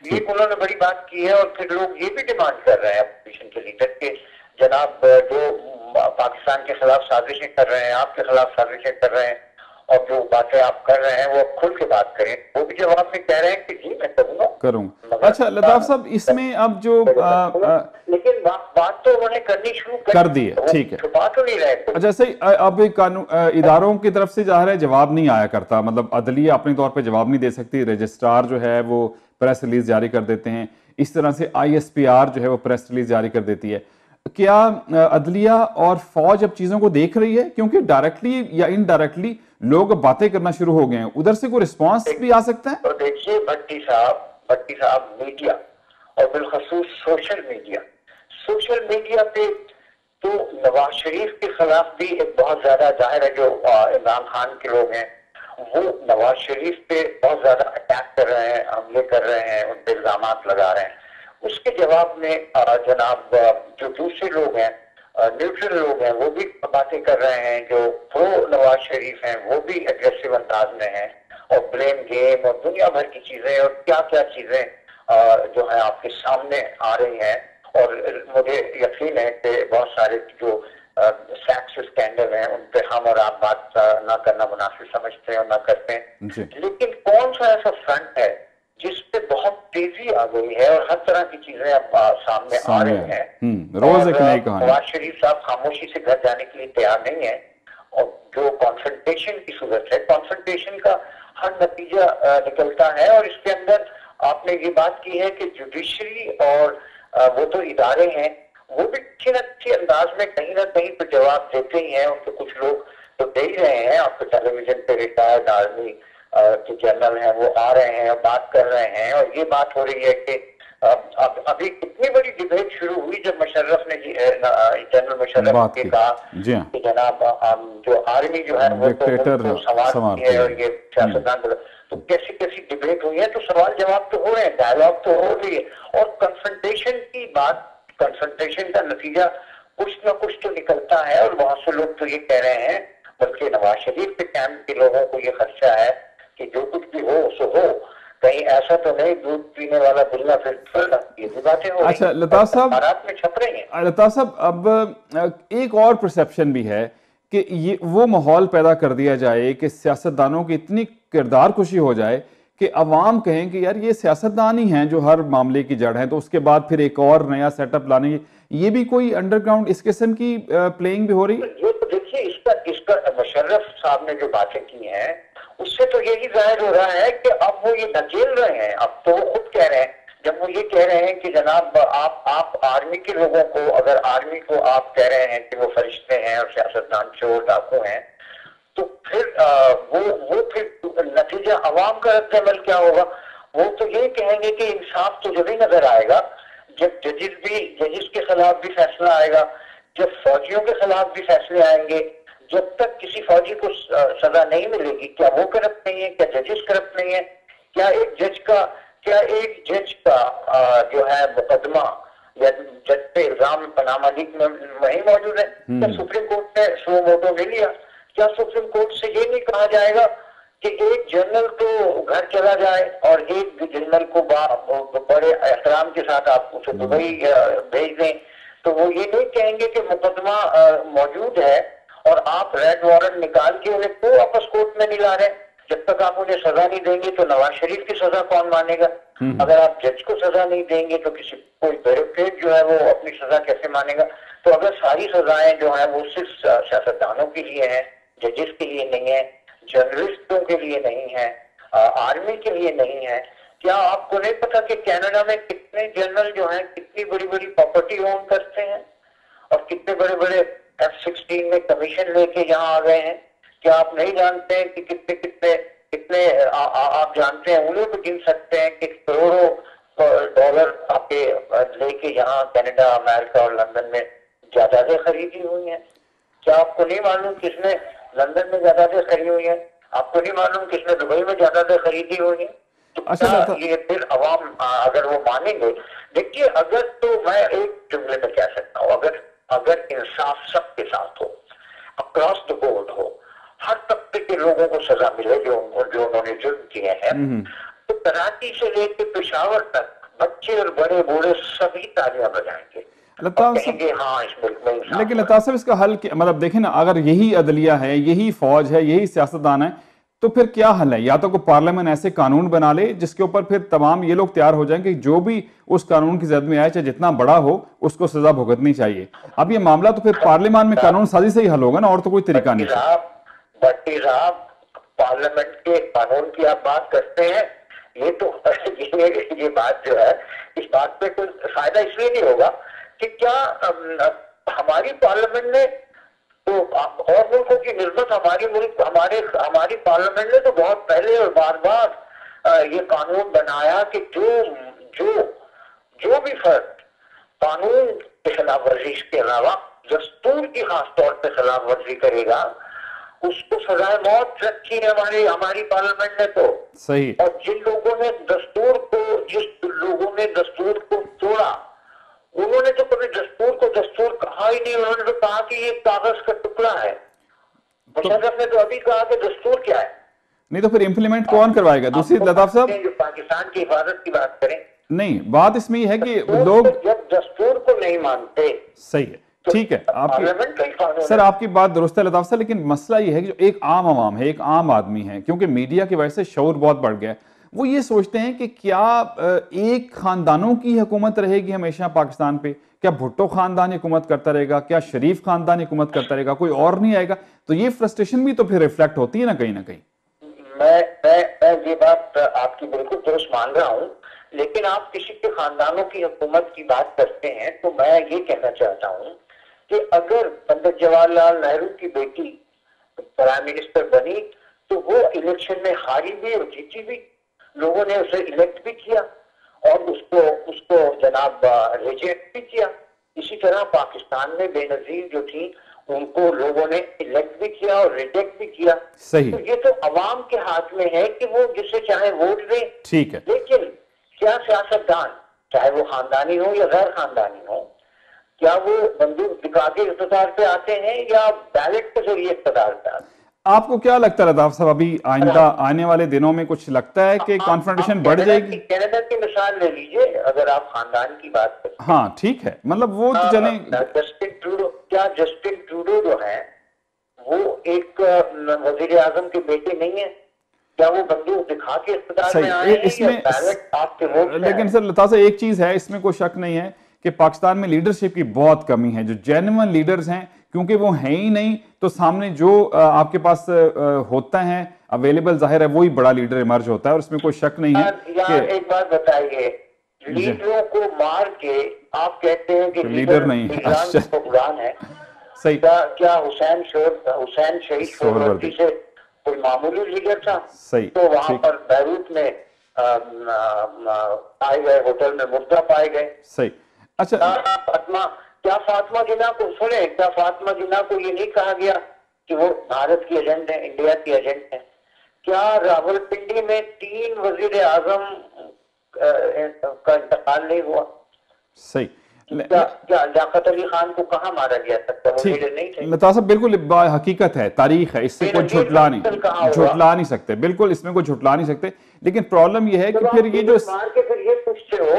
ये उन्होंने बड़ी बात की है। और फिर लोग ये भी डिमांड कर रहे हैं अपोजिशन के लीडर के जनाब जो पाकिस्तान के खिलाफ साजिशें कर रहे हैं, आपके खिलाफ साजिशें कर रहे हैं, और जो बातें आप कर रहे हैं वो खुल के बात करें। वो भी जवाब में कह रहे हैं कि जी मैं करूंगा। अच्छा लताफ साहब, इसमें अब जो लेकिन बात तो उन्होंने करनी शुरू कर दी है, ठीक है, छुपा तो नहीं रहे। अच्छा सही। अब कानून इदारों की तरफ से जाहिर है जवाब नहीं आया करता, मतलब अदलिया अपने तौर पे जवाब नहीं दे सकती, रजिस्ट्रार जो है वो प्रेस रिलीज जारी कर देते हैं, इस तरह से ISPR जो है वो प्रेस रिलीज जारी कर देती है। क्या अदलिया और फौज अब चीजों को देख रही है? क्योंकि डायरेक्टली या इनडायरेक्टली लोग बातें करना शुरू हो गए हैं, उधर से कोई रिस्पांस भी आ सकता है। तो देखिए भट्टी साहब मीडिया और बिलखसूस सोशल मीडिया पे तो नवाज शरीफ के खिलाफ भी एक बहुत ज्यादा जाहिर है जो इमरान खान के लोग हैं वो नवाज शरीफ पे बहुत ज्यादा अटैक कर रहे हैं, हमले कर रहे हैं, उन पे इल्जाम लगा रहे हैं। उसके जवाब में जनाब जो दूसरे लोग हैं, न्यूट्रल लोग हैं, वो भी बातें कर रहे हैं, जो प्रो नवाज शरीफ हैं वो भी एग्रेसिव अंदाज में हैं, और ब्लेम गेम और दुनिया भर की चीजें और क्या क्या चीजें जो है आपके सामने आ रही हैं। और मुझे यकीन है कि बहुत सारे जो सेक्स स्कैंडल हैं उन पे हम और आप बात ना करना मुनासिब समझते हैं और ना करते हैं, लेकिन कौन सा ऐसा फ्रंट है जिस पे बहुत तेजी आ गई है और हर तरह की चीजें अब सामने आ रही हैं। रोज एक नई कहानी। नवाज शरीफ साहब खामोशी से घर जाने के लिए तैयार नहीं है, और जो कॉन्फ्रंटेशन की सूरत है, कॉन्फ्रंटेशन का हर नतीजा निकलता है। और इसके अंदर आपने ये बात की है कि जुडिशरी और वो तो इदारे हैं, वो भी किसी न किसी अंदाज में कहीं ना कहीं तो जवाब देते ही हैं। उनके कुछ लोग तो दे ही रहे हैं, आपको टेलीविजन पे रिटायर्ड आर्मी के जनरल हैं वो आ रहे हैं और बात कर रहे हैं। और ये बात हो रही है कि अभी कितनी बड़ी डिबेट शुरू हुई जब मुशर्रफ ने जनरल मुशर्रफ ने कहा कि जनाब जो आर्मी जो है वो तो सवाल है और ये सियासतदान, तो कैसी कैसी डिबेट हुई है, तो सवाल जवाब तो हो रहे हैं, डायलॉग तो हो रही है। और कन्फ्रंटेशन की बात, कन्फ्रंटेशन का नतीजा कुछ ना कुछ तो निकलता है। और बहुत से लोग तो ये कह रहे हैं, बल्कि नवाज शरीफ के कैंप के लोगों को ये खदशा है कि जो कुछ भी हो सो हो, कहीं ऐसा तो नहीं दूध पीने वाला बिल्ला फिर ये भी बातें हो। अच्छा लताफ साहब, में छप रही हैं। लताफ साहब, अब एक और परसेप्शन भी है कि ये वो माहौल पैदा कर दिया जाए कि सियासतदानों की इतनी किरदार खुशी हो जाए कि अवाम कहें कि यार ये सियासतदान ही हैं जो हर मामले की जड़ है, तो उसके बाद फिर एक और नया सेटअप लाने, ये भी कोई अंडरग्राउंड इस किस्म की प्लेइंग भी हो रही है। ये तो देखिए देखिए इसका इसका मुशर्रफ साहब ने जो बातें की हैं उससे तो यही जाहिर हो रहा है कि अब वो ये नकेल रहे हैं। अब तो वो खुद कह रहे हैं, जब वो ये कह रहे हैं कि जनाब आप आर्मी के लोगों को, अगर आर्मी को आप कह रहे हैं कि वो फरिश्ते हैं और सियासतदान चोर डाकू हैं, तो फिर वो फिर नतीजा अवाम का रद्द-ए-अमल क्या होगा? वो तो ये कहेंगे कि इंसाफ तो जब ही नजर आएगा जब जजिस के खिलाफ भी फैसला आएगा, जब फौजियों के खिलाफ भी फैसले आएंगे। जब तक किसी फौजी को सजा नहीं मिलेगी, क्या वो करप्ट नहीं है, क्या जजिस करप्ट नहीं है, क्या एक जज का जो है मुकदमा या जज पे इल्जाम पनामा लीक में वही मौजूद है? क्या सुप्रीम कोर्ट ने सो मोटो ले लिया? क्या सुप्रीम कोर्ट से ये नहीं कहा जाएगा कि एक जनरल तो घर चला जाए और एक जनरल को बड़े एहतराम के साथ आप उसे दुबई भेज दें? तो वो ये नहीं कहेंगे कि मुकदमा मौजूद है और आप रेड वारंट निकाल के उन्हें क्यों वापस कोर्ट में नहीं ला रहे? जब तक आप उन्हें सजा नहीं देंगे तो नवाज शरीफ की सजा कौन मानेगा? अगर आप जज को सजा नहीं देंगे तो किसी कोई ब्यूरोक्रेट जो है वो अपनी सजा कैसे मानेगा? तो अगर सारी सजाएं जो है वो सिर्फ सियासतदानों के लिए हैं, जजेस के लिए नहीं है, जर्नलिस्टों के लिए नहीं है, आर्मी के लिए नहीं है, क्या आपको नहीं पता कि कनाडा में कितने जनरल जो हैं कितनी बड़ी बड़ी प्रॉपर्टी ओन करते हैं और कितने बड़े बड़े F-16 में कमीशन लेके यहाँ आ गए हैं? क्या आप नहीं जानते हैं कि कितने कितने कितने आप जानते हैं, उन्हें भी गिन सकते हैं कि करोड़ों डॉलर आपके लेके यहाँ कनाडा, अमेरिका और लंदन में जायदादें खरीदी हुई हैं? क्या आपको नहीं मालूम किसने लंदन में जायदादें खरीदी हुई हैं? आपको नहीं मालूम किसने दुबई में जायदादें खरीदी हुई हैं? तो क्या ये फिर अवाम अगर वो मानेंगे? देखिए, अगर तो मैं एक जुमले में कह सकता हूँ, अगर इंसाफ सबके साथ हो, अक्रॉस द बोर्ड हो, हर तबके के लोगों को सजा मिले जो उन्होंने जुर्म किए हैं, तो कराची से लेकर पेशावर तक बच्चे और बड़े बूढ़े सभी तालियां बजाएंगे और कहेंगे हाँ इस मुल्क में इंसाफ। लेकिन लताफ साहब इसका हल मतलब देखें ना, अगर यही अदलिया है, यही फौज है, यही सियासतदान है, तो फिर क्या हल है? या तो कोई पार्लियामेंट ऐसे कानून बना ले जिसके ऊपर फिर तमाम ये लोग तैयार हो जाएं कि जो भी उस कानून की जद में आए, चाहे जितना बड़ा हो, उसको सजा भुगतनी चाहिए। अब ये मामला तो फिर पार्लियामेंट में कानून साजी से ही हल होगा ना, और तो कोई तरीका नहीं है। भट्टी साहब, पार्लियामेंट के कानून की आप बात करते हैं, ये तो ये बात जो है, इस बात पे कोई फायदा इसलिए नहीं होगा कि क्या हमारी पार्लियामेंट ने तो और मुल्कों की निस्बत हमारी पार्लियामेंट ने तो बहुत पहले और बार बार ये कानून बनाया कि जो भी फर्द कानून की खिलाफ वर्जी के अलावा दस्तूर की खास तौर पर खिलाफ वर्जी करेगा उसको सजाए मौत रखी है हमारी पार्लियामेंट ने। तो सही। और जिस लोगों ने दस्तूर को तोड़ा, उन्होंने तो कभी दस्तूर को दस्तूर कहा ही नहीं। उन्होंने तो कहा कि ये कागज का टुकड़ा है। मुशर्रफ ने तो अभी कहा कि दस्तूर क्या है। नहीं तो फिर इम्प्लीमेंट कौन करवाएगा? दूसरी लताफ साहब, जो पाकिस्तान की हिफाजत की बात करें, नहीं, बात इसमें यह है कि लोग जब दस्तूर को नहीं मानते। सही है, ठीक है, आपकी सर आपकी बात दुरुस्त है लताफ साहब, लेकिन मसला ये है कि जो एक आम आवाम है, एक आम आदमी है, क्योंकि मीडिया की वजह से शऊर बहुत बढ़ गया है, वो ये सोचते हैं कि क्या एक खानदानों की हुकूमत रहेगी हमेशा पाकिस्तान पे? क्या भुट्टो खानदान हुकूमत करता रहेगा? क्या शरीफ खानदान हुकूमत करता रहेगा? कोई और नहीं आएगा? तो ये फ्रस्ट्रेशन भी तो फिर रिफ्लेक्ट होती है ना कहीं ना कहीं। मैं ये बात आपकी बिल्कुल दुरुस्त मान रहा हूँ, लेकिन आप किसी के खानदानों की हुकूमत की बात करते हैं तो मैं ये कहना चाहता हूँ कि अगर पंडित जवाहरलाल नेहरू की बेटी प्राइम मिनिस्टर बनी तो वो इलेक्शन में हारी भी और जीती भी, लोगों ने उसे इलेक्ट भी किया और उसको जनाब रिजेक्ट भी किया। इसी तरह पाकिस्तान में बेनजीर जो थी उनको लोगों ने इलेक्ट भी किया और रिजेक्ट भी किया। सही। तो ये तो अवाम के हाथ में है कि वो जिससे चाहे वोट दे। ठीक है। लेकिन क्या सियासतदान, चाहे वो खानदानी हो या गैर खानदानी हो, क्या वो बंदूक दिखा के इख्तियार पे आते हैं या बैलेट के जरिए इख्तियार पे आते हैं? आपको क्या लगता है लताफ साहब, अभी आइंदा आने वाले दिनों में कुछ लगता है कि कॉन्फ्रंटेशन बढ़ जाएगी? कनाडा की मिसाल ले लीजिए, अगर आप खानदान की बात करें। हाँ ठीक है, मतलब वो तो चले। जस्टिन ट्रूडो जो है वो एक वजीर आजम के बेटे नहीं है? क्या वो बंदूक दिखा के इख्तियार में आए हैं या बैलेट आपके वोट? लेकिन सर लताफ साहब एक चीज है, इसमें कोई शक नहीं है कि पाकिस्तान में लीडरशिप की बहुत कमी है। जो जेन्युइन लीडर्स हैं, क्योंकि वो है ही नहीं, तो सामने जो आपके पास होता है अवेलेबल, जाहिर है वही बड़ा लीडर इमर्ज होता है, और उसमें कोई शक नहीं है यार एक बात बताइए, लीडरों को मार के आप कहते हैं कि लीडर नहीं है। अच्छा, हुक्मरान है। सही। क्या हुसैन शहीद शोरवर्दी से कोई मामूली लीडर था? सही। तो वहां पर बैरूत में आए गए, होटल में मुर्दा पाए गए। सही। अच्छा, क्या फातिमा जिन्ना को सुने, क्या फातिमा जिन्ना को ये नहीं कहा गया कि वो भारत की एजेंट है, इंडिया की एजेंट है? क्या रावलपिंडी में 3 वजीर आजम का इंतकाल नहीं हुआ? सही। क्या लियाकत अली खान को कहाँ मारा गया था? वो लीडर नहीं थे? लता साहब बिल्कुल हकीकत है, तारीख है, इससे कोई झुटला नहीं सकते, बिल्कुल इसमें कोई झुटला नहीं सकते। लेकिन प्रॉब्लम यह है कि फिर ये जो मार के फिर ये पूछते हो,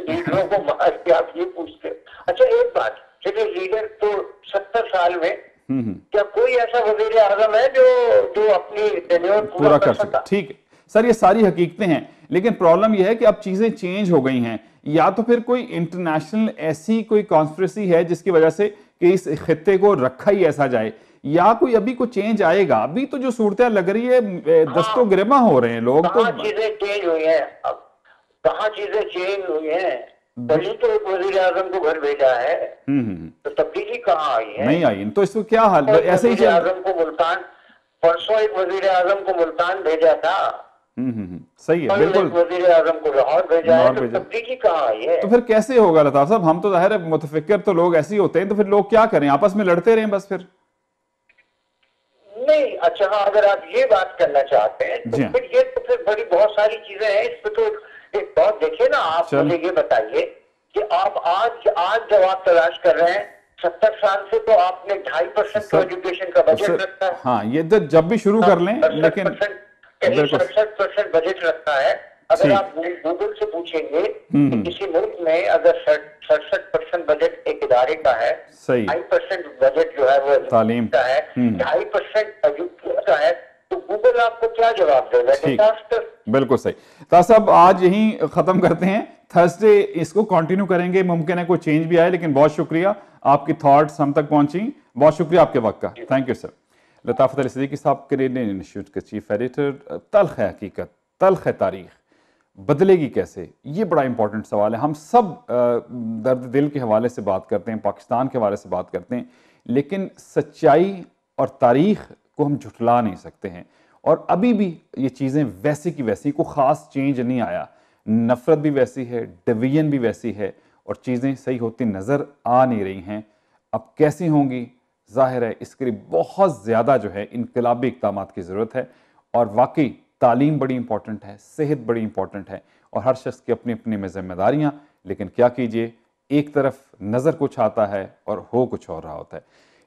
लीडरों को मार के आप ये पूछते हो। अच्छा एक बात, चलिए लीडर तो 70 साल में क्या कोई ऐसा वजीर आजम है जो अपनी टेन्योर पूरा कर सकता? ठीक है सर, ये सारी हकीकतें हैं, लेकिन प्रॉब्लम यह है कि अब चीजें चेंज हो गई हैं, या तो फिर कोई इंटरनेशनल ऐसी कोई कॉन्स्पिरेसी है जिसकी वजह से कि इस खित्ते को रखा ही ऐसा जाए, या कोई अभी को चेंज आएगा। अभी तो जो सूरत लग रही है, दस्तों गिरमा हो रहे हैं लोग, तो चीजें चेंज हुई हैं। अब कहाँ चीजें चेंज हुई हैं? पहले तो एक वजीर आजम को घर भेजा है, तो तब्दीली कहाँ आई है? नहीं आई, तो इसको क्या हाल, ऐसे ही आजम को मुल्तान, परसों एक वजीर आजम को मुल्तान भेजा था। सही है, बिल्कुल। वजीर आजम को लाहौर भेजा है, तो तब्दीली कहाँ आई है? तो फिर कैसे होगा लताफ साहब? हम तो जाहिर है मुतफिक्र तो लोग ऐसे ही होते हैं, तो फिर लोग क्या करें, आपस में लड़ते रहें बस फिर? नहीं, अच्छा हाँ, अगर आप ये बात करना चाहते हैं तो फिर ये तो फिर बड़ी बहुत सारी चीजें हैं इस पे। तो एक बात देखिए ना, आप मुझे ये बताइए कि आप आज जवाब तलाश कर रहे हैं, 70 साल से तो आपने 2.5% का एजुकेशन का बजट रखा है। हाँ, ये तो जब भी शुरू कर लें, लेकिन 67% बजट रखा है। अगर आप गूगल से पूछेंगे कि किसी मुल्क में अगर 67% बजट एक इदारे का है, 2% बजट जो है वो तालीम का है, 2.5% का है, तो गूगल आपको क्या जवाब देगा? डिजास्टर। बिल्कुल सही। तो साहब आज यहीं खत्म करते हैं, थर्सडे इसको कंटिन्यू करेंगे, मुमकिन है कोई चेंज भी आए, लेकिन बहुत शुक्रिया, आपकी थॉट्स हम तक पहुंची, बहुत शुक्रिया आपके वक्त का, thank you sir. Latafat Ali Siddiqui साहब, कैनेडियन इंस्टीट्यूट के चीफ एडिटर। तल्ख है हकीकत, तल्ख है तारीख, बदलेगी कैसे, ये बड़ा इंपॉर्टेंट सवाल है। हम सब दर्द दिल के हवाले से बात करते हैं, पाकिस्तान के हवाले से बात करते हैं, लेकिन सच्चाई और तारीख को हम झुठला नहीं सकते हैं। और अभी भी ये चीज़ें वैसी की वैसी, को ख़ास चेंज नहीं आया, नफ़रत भी वैसी है, डिवीजन भी वैसी है, और चीज़ें सही होती नज़र आ नहीं रही हैं। अब कैसी होंगी, जाहिर है इसके लिए बहुत ज़्यादा जो है इनकलाबी इक़दाम की ज़रूरत है। और वाकई तालीम बड़ी इंपॉर्टेंट है, सेहत बड़ी इंपॉर्टेंट है, और हर शख्स की अपनी अपनी में जिम्मेदारियाँ, लेकिन क्या कीजिए, एक तरफ नज़र कुछ आता है और हो कुछ और रहा होता है।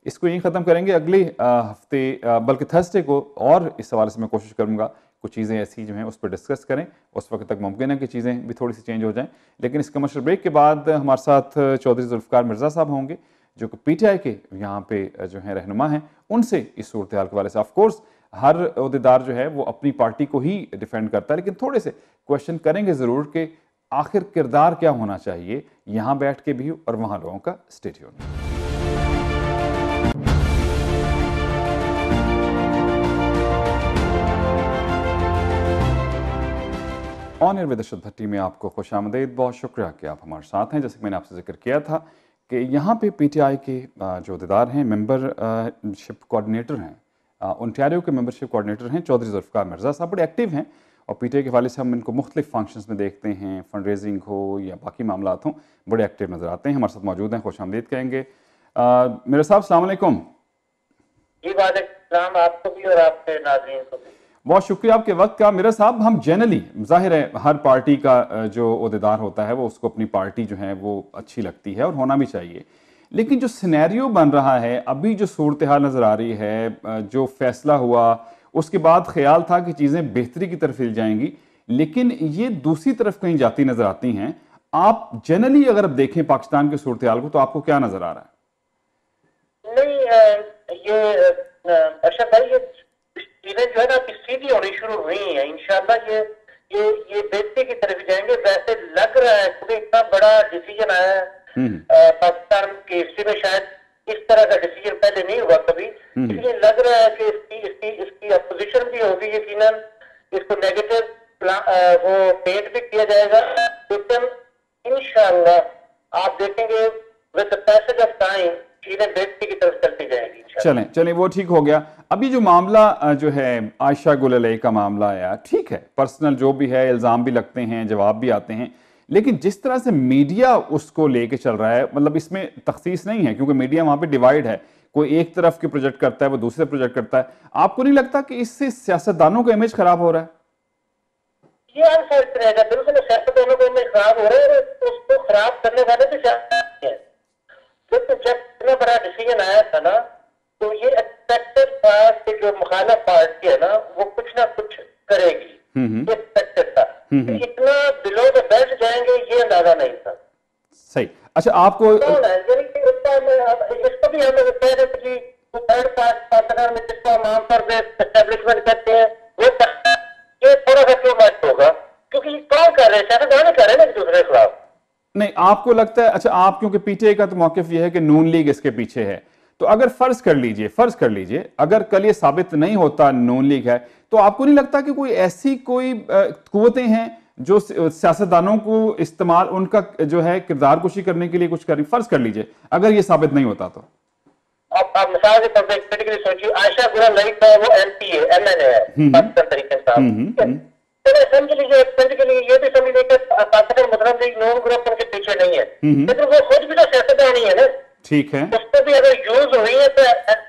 इसको यहीं ख़त्म करेंगे, अगले हफ्ते बल्कि थर्सडे को, और इस हवाले से मैं कोशिश करूँगा कुछ चीज़ें ऐसी जो हैं उस पर डिस्कस करें। उस वक्त तक मुमकिन है कि चीज़ें भी थोड़ी सी चेंज हो जाएं, लेकिन इस कमर्शियल ब्रेक के बाद हमारे साथ चौधरी जुल्फ़िकार मिर्ज़ा साहब होंगे, जो कि PTI के यहाँ पे जो है रहनुमा हैं, उनसे इस सूरत हाल के वाले से। ऑफकोर्स हर अहदेदार जो है वो अपनी पार्टी को ही डिफेंड करता है, लेकिन थोड़े से क्वेश्चन करेंगे ज़रूर कि आखिर किरदार क्या होना चाहिए यहाँ बैठ के भी और वहाँ लोगों का। Stay tuned. On air with Arshad Bhatti में आपको खुशामदीद, बहुत शुक्रिया कि आप हमारे साथ हैं। जैसे कि मैंने आपसे जिक्र किया था कि यहाँ पे PTI के जो अहदेदार हैं, मेंबरशिप कोऑर्डिनेटर हैं, ओंटारियो के मेंबरशिप कोऑर्डिनेटर हैं चौधरी जुल्फ़िकार मिर्ज़ा साहब, बड़े एक्टिव हैं, और PTI के हवाले से हम इनको मुख्तलिफ फंक्शंस में देखते हैं, फंड रेजिंग हो या बाकी मामला हों, बड़े एक्टिव नज़र आते हैं। हमारे साथ मौजूद हैं, खुशामदीद कहेंगे। मेरे साहब अस्सलाम वालेकुम। जी वालेकुम, आपको भी और आपके नाज़रीन को भी बहुत शुक्रिया आपके वक्त का। मेरा साहब, हम जनरली जाहिर है हर पार्टी का जो अहदेदार होता है वो उसको अपनी पार्टी जो है वो अच्छी लगती है और होना भी चाहिए, लेकिन जो सिनेरियो बन रहा है, अभी जो सूरत हाल नज़र आ रही है, जो फैसला हुआ उसके बाद ख्याल था कि चीज़ें बेहतरी की तरफ हिल जाएंगी, लेकिन ये दूसरी तरफ कहीं जाती नज़र आती हैं। आप जनरली अगर आप देखें पाकिस्तान की सूरत हाल को, तो आपको क्या नज़र आ रहा है? नहीं, ये अच्छा भाई, ये चीजें जो है ना सीधी होनी शुरू हुई है। इंशाल्लाह ये बेहतरी की तरफ जाएंगे। वैसे लग रहा है क्योंकि इतना बड़ा डिसीजन आया है पाकिस्तान की हिस्ट्री में, शायद इस तरह का डिसीजन ही चीजें बेहतरी की तरफ चलती जाएगी। चलें चलें, वो ठीक हो गया। अभी जो मामला जो है आयशा गुल अलई का मामला आया, ठीक है, पर्सनल जो भी है, इल्ज़ाम भी लगते हैं, जवाब भी आते हैं, लेकिन जिस तरह से मीडिया उसको लेके चल रहा है, मतलब इसमें तखसीस नहीं है क्योंकि मीडिया वहां पे डिवाइड है, कोई एक तरफ के प्रोजेक्ट करता है, वो दूसरे प्रोजेक्ट करता है। आपको नहीं लगता कि इससे सियासतदानों का इमेज खराब हो रहा है? ये अनफेयर रहेगा, बिल्कुल सियासतदानों का इमेज खराब हो रहा है और उसको खराब करने वाले भी सियासत है। तो जब इतना बड़ा डिसीजन आया था ना, तो ये एक्सपेक्टेड था कि जो मुखालिफ पार्टी है ना वो कुछ ना कुछ करेगी, ये एक्सपेक्टेड था। इतना बिलो द बेल्ट जाएंगे ये अंदाजा नहीं था। सही। अच्छा, आपको इसको भी हम कह रहे थे कि थर्ड पार्टनर में जिसको हम आमतौर पर एस्टेब्लिशमेंट कहते हैं, वो ये थोड़ा सा क्यों मैच होगा, क्योंकि कौन कर रहे हैं, सियासतदान कर रहे हैं ना एक दूसरे के खिलाफ। नहीं, आपको लगता है, अच्छा आप, क्योंकि पीटीआई का तो मौकिफ ये है कि नून लीग इसके पीछे है, तो अगर फर्ज कर लीजिए अगर कल ये साबित नहीं होता नून लीग है, तो आपको नहीं लगता कि कोई ऐसी कोई कुव्वतें हैं जो सियासतदानों को इस्तेमाल, उनका जो है किरदार कुशी करने के लिए कुछ करें? फर्ज कर लीजिए अगर ये साबित नहीं होता तो आप मिसाल के तौर पर क्रिटिकली सोचिए, आयशा गुल अलई का वो एमपी है, एमएनए है पाकिस्तान तरीके साहब, समझ लीजिए ये भी समझ लीजिए पाकिस्तान मुस्लिम लीग नून ग्रुप उनके पीछे नहीं है, लेकिन वो खुद भी तो सियासतदान ही है ना। ठीक है, उसको भी अगर यूज हुई है तो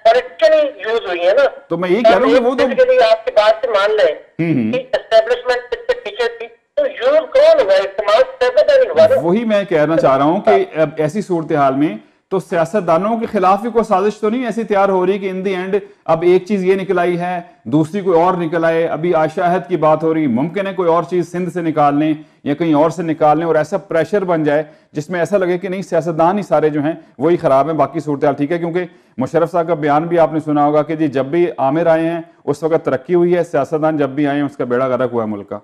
पॉलिटिकली यूज हुई है ना। तो मैं यही कह रहा हूँ कि वो तो आपकी बात से मान लें कि एस्टेब्लिशमेंट इसके पीछे थी, तो यूज कौन हुआ, इस्तेमाल सियासतदान हुआ ना। वही मैं कहना चाह रहा हूँ कि अब ऐसी सूरत हाल में तो सियासतदानों के खिलाफ भी कोई साजिश तो नहीं ऐसी तैयार हो रही कि इन दी एंड अब एक चीज ये निकल आई है, दूसरी कोई और निकल आए। अभी आयशा अहद की बात हो रही, मुमकिन है कोई और चीज सिंध से निकाल लें या कहीं और से निकाल लें और ऐसा प्रेशर बन जाए जिसमें ऐसा लगे कि नहीं सियासतदान ही सारे जो हैं वही खराब हैं, बाकी सूरत हाल ठीक है। क्योंकि मुशर्रफ साहब का बयान भी आपने सुना होगा कि जी जब भी आमिर आए हैं उस वक्त तरक्की हुई है, सियासतदान जब भी आए हैं उसका बेड़ा गर्क हुआ है मुल्क का।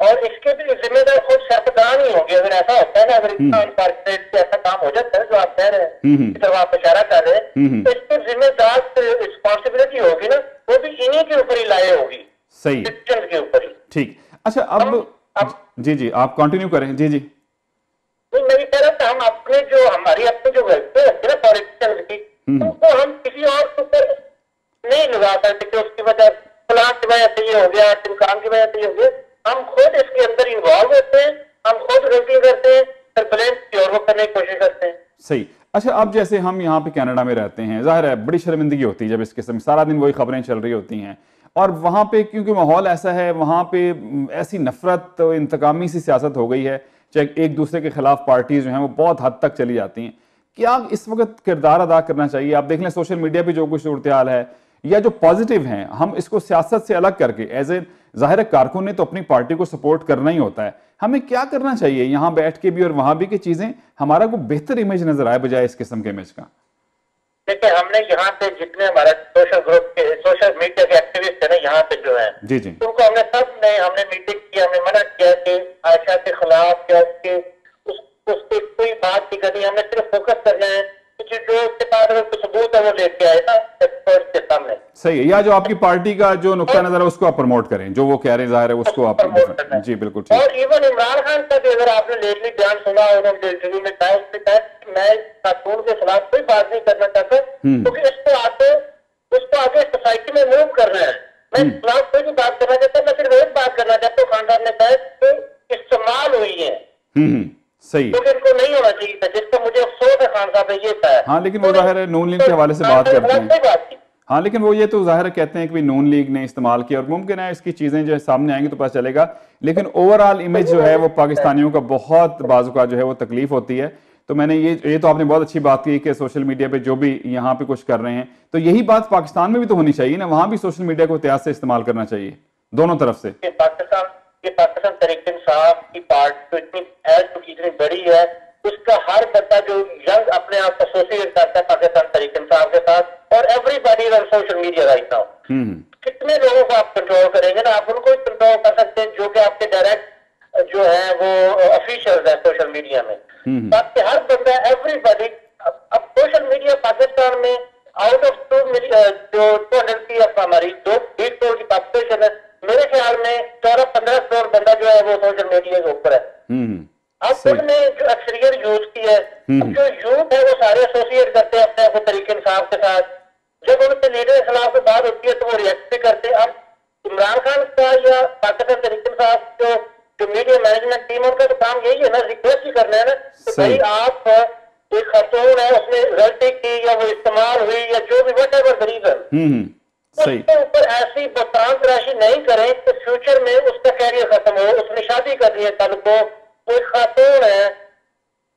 और इसके भी जिम्मेदार खुद सियासतदान ही होंगे अगर ऐसा होता है ना, अगर इतना अनफॉर्चुनेट ऐसा काम हो जाता है जो आप कह रहे हैं, इस तरफ आप इशारा कर रहे हैं, तो इसके जिम्मेदार रिस्पॉन्सिबिलिटी होगी ना, वो भी इन्हीं के ऊपर ही लाए होगी, सही के ऊपर ही। ठीक, अच्छा अब जी आप कंटिन्यू करें। जी मैं ये कह रहा था, हम अपने जो हमारी अपनी जो गलती है ना पॉलिटिशियंस की, उनको हम किसी और के ऊपर नहीं लगा सकते कि उसकी वजह फलां की वजह से ये हो गया, टिमकान की वजह से ये हो गया। हम खुद इसके अंदर इन्वॉल्व होते हैं, हम खुद गलती करते हैं, फिर ब्लेम किसी और को करने की कोशिश करते हैं। सही। अच्छा, अब जैसे हम यहाँ पे कनाडा में रहते हैं, जाहिर है बड़ी शर्मिंदगी होती है जब इस किस्म सारा दिन वही खबरें चल रही होती हैं, और वहाँ पे क्योंकि माहौल ऐसा है, वहाँ पे ऐसी नफरत तो इंतकामी सी सियासत हो गई है, चाहे एक दूसरे के खिलाफ पार्टीज जो हैं वो बहुत हद तक चली जाती हैं। क्या इस वक्त किरदार अदा करना चाहिए? आप देख लें सोशल मीडिया पे जो कुछ सूरत हाल है या जो पॉजिटिव हैं, हम इसको सियासत से अलग करके एज ए जाहिर कारकुन ने तो अपनी पार्टी को सपोर्ट करना ही होता है, हमें क्या करना चाहिए यहाँ बैठ के भी और वहां भी कि चीजें हमारा को बेहतर इमेज नजर आए बजाय इस किस्म के इमेज का? देखिए, हमने यहाँ पे जितने हमारा सोशल ग्रुप के सोशल मीडिया के एक्टिविस्ट है ना यहाँ पे जो है, जी उनको हमने मीटिंग की, हमने मना किया कि आयशा के खिलाफ या उसके कोई बात नहीं करनी, हमने सिर्फ फोकस करना है कि जो उसके पास अगर कुछ सबूत है वो लेके आए ना एक्सपर्ट के सामने। सही है, या जो आपकी पार्टी का जो नुक्ता नजर है उसको आप प्रमोट करें, जो वो कह रहे हैं जाहिर है उसको आप जी बिल्कुल ठीक। और इवन इमरान खान का भी अगर आपने लेटली बयान सुना, उन्होंने इंटरव्यू में कहा, उसने कहा मैं कानून के खिलाफ कोई बात नहीं करना चाहता, क्योंकि उसको आगे सोसाइटी में मूव करना है। मैं खिलाफ कोई भी बात करना चाहता, मैं सिर्फ एक बात करना चाहता हूँ, खानदान ने कहा कि इस्तेमाल हुई है। सही, क्योंकि इनको नहीं होना चाहिए था, जिसका मुझे अफसोस है खान साहब ने ये कहा। हाँ, लेकिन वो जाहिर है नून लीग के हवाले से बात करते हैं। हाँ, लेकिन वो ये तो जाहिर कहते हैं कि नून लीग ने इस्तेमाल किया, और मुमकिन है इसकी चीजें जो सामने आएंगी तो पता चलेगा, लेकिन ओवरऑल इमेज जो है वो पाकिस्तानियों का बहुत बाजू का जो है वो तकलीफ होती है। तो मैंने ये तो आपने बहुत अच्छी बात की कि सोशल मीडिया पे जो भी यहाँ पे कुछ कर रहे हैं, तो यही बात पाकिस्तान में भी तो होनी चाहिए ना, वहां भी सोशल मीडिया को एहतियात से इस्तेमाल करना चाहिए दोनों तरफ से। पाकिस्तान तहरीक इंसाफ की पार्टी तो इतनी बड़ी है, उसका हर बंदा जो यंग अपने आप को एसोसिएट करता है पाकिस्तान तहरीक इंसाफ के साथ, और everybody on social media right now. कितने लोगों को आप कंट्रोल करेंगे ना, आप उनको कंट्रोल कर सकते हैं जो कि आपके डायरेक्ट जो है वो ऑफिशियल्स है सोशल मीडिया में। बाकी हर बंदा एवरीबॉडी, अब सोशल मीडिया पाकिस्तान में आउट ऑफ 2 मिलियन जो 200 हमारी 2 करोड़ की पॉपुलेशन है, मेरे ख्याल में 14-15 करोड़ बंदा जो है वो सोशल मीडिया के ऊपर है। अब सही। उसमें जो अक्सरियत यूथ की है, अब जो यूथ है वो सारे एसोसिएट करते हैं अपने आप को तरीके इंसाफ के साथ। जब उनसे लीडर के खिलाफ कोई बात होती है तो वो रिएक्ट भी करते हैं। अब इमरान खान का या पाकिस्तान तरीके इंसाफ जो जो मीडिया मैनेजमेंट टीम उनका तो काम यही है ना, रिक्वेस्ट ही करना है ना कि सही। भाई आप एक खतून है उसने गलती की या वो इस्तेमाल हुई या जो भी वट एवर द रीजन, सही। उसके ऊपर ऐसी बता तराशी नहीं करें कि फ्यूचर में उसका कैरियर खत्म हो। उसने शादी करनी है कल को, कोई खातून है,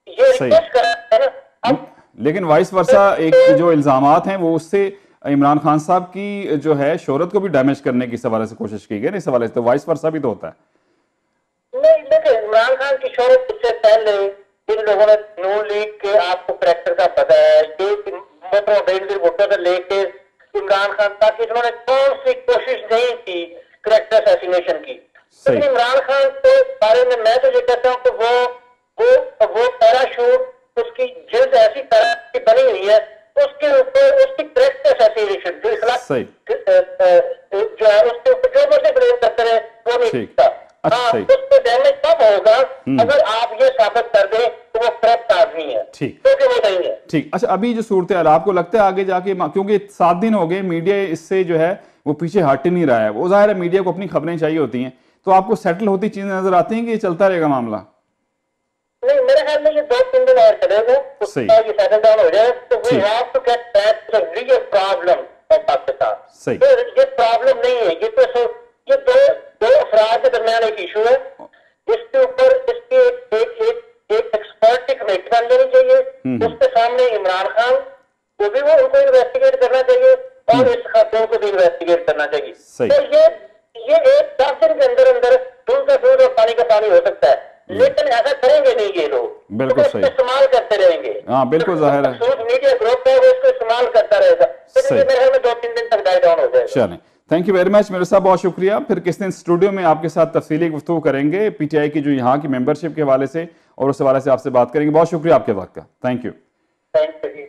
ये सही। रिक्वेस्ट कर रहा है ना। अब लेकिन वाइस वर्सा एक जो इल्जामात हैं वो उससे इमरान खान साहब की जो है शोहरत को भी डैमेज करने की इस हवाले से कोशिश की गई ना, इस हवाले से तो वाइस वर्सा भी तो होता है। नहीं देखिए, इमरान खान की शोहरत इससे पहले जिन लोगों ने नून लीग के आपको करैक्टर का पता है, जो मतलब बेनजीर भुट्टो से लेके इमरान खान तक इन्होंने कौन सी कोशिश नहीं की करैक्टर असैसिनेशन की। सही। लेकिन इमरान खान के बारे में मैं तो ये कहता हूँ कि वो पैराशूट उसकी जिल्द ऐसी तरह की बनी हुई है, उसके ऊपर उसकी करैक्टर असैसिनेशन जो इखलाक सही। जो है उसके ऊपर जो मर्जी ब्लेम करते रहे वो नहीं ठीक। दिखता। अच्छा, हाँ, सही। उस पर डैमेज तब होगा अगर आप ये साबित कर दें कि वो करप्ट आदमी है, ठीक। क्योंकि वो नहीं है। ठीक। अच्छा, अभी जो सूरत हाल आपको लगता है आगे जाके, क्योंकि 7 दिन हो गए मीडिया इससे जो है वो पीछे हट ही नहीं रहा है, वो जाहिर है मीडिया को अपनी खबरें चाहिए होती हैं, तो आपको सेटल होती चीजें नजर आती हैं कि ये चलता रहेगा मामला? नहीं, मेरे ख्याल में ये 2-3 दिन और चलेगा, उसके सही। बाद ये सेटल डाउन हो जाए तो वी ठीक। Have to get back to the real problem of Pakistan. सही। तो ये प्रॉब्लम नहीं है, ये दो अफराद के दरमियान एक इशू है। इसके ऊपर इसकी एक एक्सपर्ट की कमेटी बन जानी चाहिए, उसके सामने इमरान खान को भी वो उनको इन्वेस्टिगेट करना चाहिए और इस खातून को भी इन्वेस्टिगेट करना चाहिए। सही। तो ये एक 10 दिन के अंदर अंदर दूध का दूध और पानी का पानी हो सकता है, लेकिन ऐसा करेंगे नहीं ये लोग, बिल्कुल तो सही। इसको इस्तेमाल करते रहेंगे। हाँ, बिल्कुल जाहिर है। सोशल मीडिया ग्रुप है वो इसको इस्तेमाल करता रहेगा, तो सही। ये मेरे ख्याल में 2-3 दिन तक डाई डाउन हो जाएगा। चलें, थैंक यू वेरी मच मेरे साहब, बहुत शुक्रिया। फिर किस दिन स्टूडियो में आपके साथ तफसीली गुफ्तगू करेंगे पीटीआई की जो यहाँ की मेंबरशिप के हवाले से, और उस हवाले से आपसे बात करेंगे। बहुत शुक्रिया आपके वक्त का, थैंक यू। थैंक यू,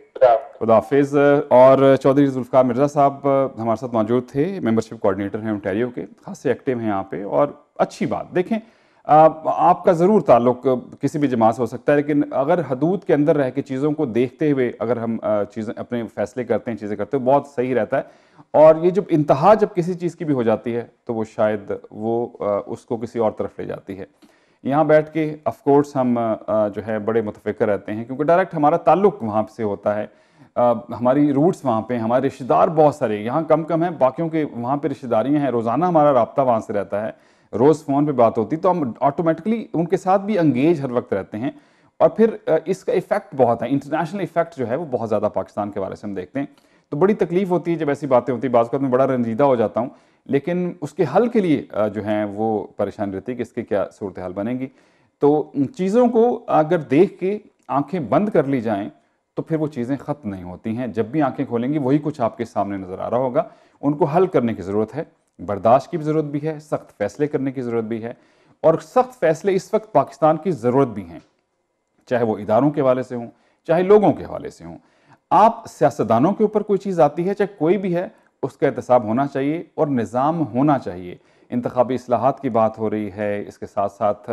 खुदा हाफिज़। और चौधरी जुल्फ़िकार मिर्ज़ा साहब हमारे साथ मौजूद थे, मेंबरशिप कोऑर्डिनेटर हैं ओंटारियो के, खासे एक्टिव हैं यहाँ पे, और अच्छी बात। देखें, आपका ज़रूर ताल्लुक किसी भी जमात से हो सकता है, लेकिन अगर हदूद के अंदर रह के चीज़ों को देखते हुए अगर हम चीज़ें अपने फैसले करते हैं, चीज़ें करते हैं, बहुत सही रहता है। और ये जब इंतहा जब किसी चीज़ की भी हो जाती है तो वो शायद वो उसको किसी और तरफ ले जाती है। यहाँ बैठ के ऑफ कोर्स हम जो है बड़े मुतफ़िक्र रहते हैं, क्योंकि डायरेक्ट हमारा ताल्लुक वहाँ से होता है, हमारी रूट्स वहाँ पे, हमारे रिश्तेदार बहुत सारे यहाँ कम हैं, बाकियों के वहाँ पे रिश्तेदारियाँ हैं, रोज़ाना हमारा रब्ता वहाँ से रहता है, रोज़ फ़ोन पे बात होती, तो हम ऑटोमेटिकली उनके साथ भी एंगेज हर वक्त रहते हैं। और फिर इसका इफ़ेक्ट बहुत है, इंटरनेशनल इफ़ेक्ट जो है वो बहुत ज़्यादा पाकिस्तान के हवाले से हम देखते हैं, तो बड़ी तकलीफ़ होती है जब ऐसी बातें होती हैं। बाज़ मैं बड़ा रंजीदा हो जाता हूँ, लेकिन उसके हल के लिए जो है वो परेशानी रहती है कि इसकी क्या सूरत हाल बनेगी। तो चीज़ों को अगर देख के आंखें बंद कर ली जाएं तो फिर वो चीज़ें ख़त्म नहीं होती हैं। जब भी आंखें खोलेंगी वही कुछ आपके सामने नज़र आ रहा होगा। उनको हल करने की ज़रूरत है, बर्दाश्त की भी ज़रूरत भी है, सख्त फ़ैसले करने की ज़रूरत भी है, और सख्त फ़ैसले इस वक्त पाकिस्तान की ज़रूरत भी हैं, चाहे वो इदारों के हवाले से हों, चाहे लोगों के हवाले से हों। आप सियासतदानों के ऊपर कोई चीज़ आती है, चाहे कोई भी है, उसका एहतसाब होना चाहिए और निज़ाम होना चाहिए। इंतखाबी इस्लाहात की बात हो रही है, इसके साथ साथ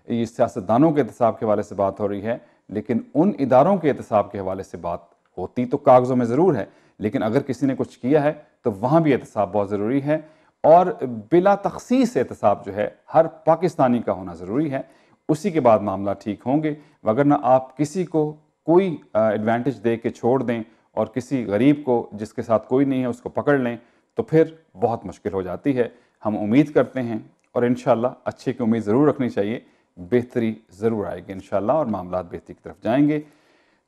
ये सियासतदानों के एहतसाब के हवाले से बात हो रही है, लेकिन उन इदारों के एहतसाब के हवाले से बात होती तो कागज़ों में ज़रूर है, लेकिन अगर किसी ने कुछ किया है तो वहाँ भी एहतसाब बहुत ज़रूरी है, और बिला तखसीस एहतसाब जो है हर पाकिस्तानी का होना ज़रूरी है। उसी के बाद मामला ठीक होंगे, वगरना आप किसी को कोई एडवांटेज दे के छोड़ दें और किसी गरीब को जिसके साथ कोई नहीं है उसको पकड़ लें तो फिर बहुत मुश्किल हो जाती है। हम उम्मीद करते हैं और इंशाल्लाह अच्छे की उम्मीद ज़रूर रखनी चाहिए, बेहतरी ज़रूर आएगी इंशाल्लाह और मामला बेहतरी की तरफ जाएंगे।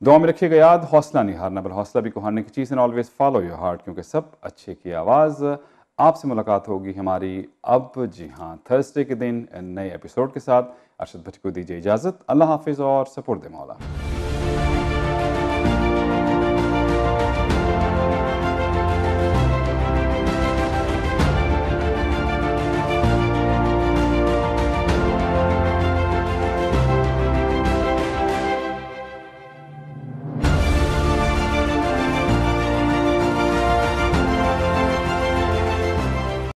दुआ में रखिएगा याद, हौसला नहीं हारना, बल हौसला भी को हारने की चीज़ है। ऑलवेज फॉलो योर हार्ट, क्योंकि सब अच्छे की आवाज़। आपसे मुलाकात होगी हमारी अब, जी हाँ, थर्सडे के दिन नए एपिसोड के साथ। अरशद भट्टी को दीजिए इजाज़त। अल्लाह हाफिज़ और सपुर्द मौला।